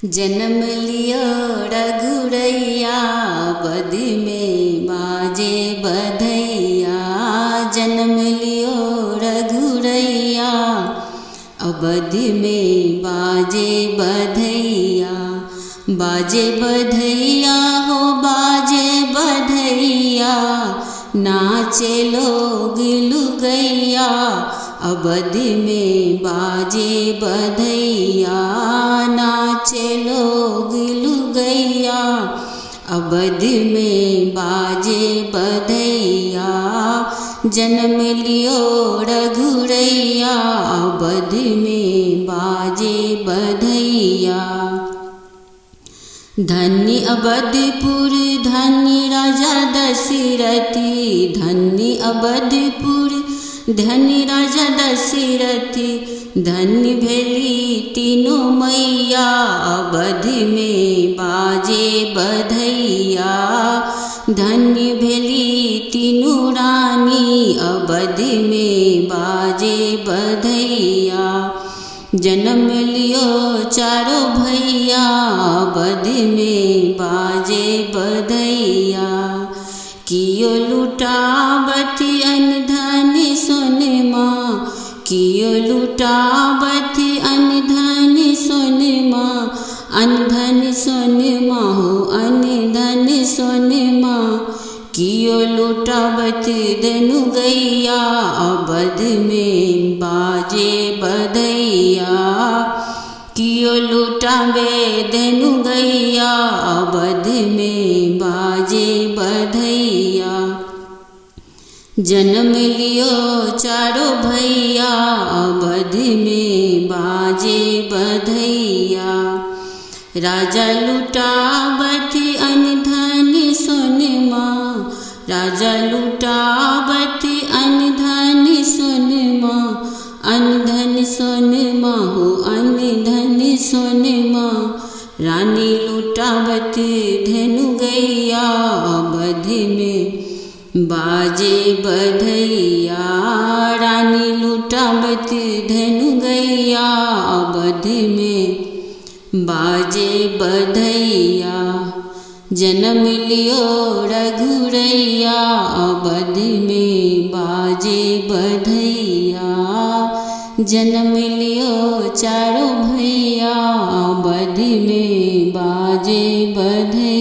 जन्म लियो रघुरैया बध में बाजे बधैया। जन्म लियो रघुरैया अवध में बाजे बधैया। बाजे बधैया हो बाजे बधैया, नाचे लोग लुगैया। अवध में बाजे बधैया, नाचे लोग लुगैया। अवध में बाजे बधैया, जन्म लियो रघुरैया अवध में बाजे बधैया। धन्य अवधपुर धन्य राजा दशरथी। धन्य अवधपुर धन्य राजा दशरथी। धन्य भेली तीनों मैया अवध में बाजे बधैया। धन्य भेली तीनों रानी अवध में बाजे बधैया। जन्म लियो चारों भैया अवध में बाजे बधैया। कियो लुटावत अन्न धन सोनमा, कियो लुटावत अन्न धन सोनमा। अन्न धन सोनमा हो अन्न धन सोनमा। कियो लुटावत धनु गैया अवध में बाजे बधैया। कियो लुटावे धनु गैया अवध में बाजे बधैया। जन्म लियो चारों भैया अवध में बाजे बधैया। राजा लुटावत अन्न धन सोनमा। राजा लुटावत अन्न धन सोनमा। अन्न धन सोनमा हो अन्न धन सोनमा। रानी लुटावत धनु गैया अवध में बाजे बधैया। रानी लुटावत धनु गैया अवध में बाजे बधैया। जन्म लियो रघुरैया अवध में बाजे बधैया। जन्म लियो चारों भैया अवध में बाजे बधैया।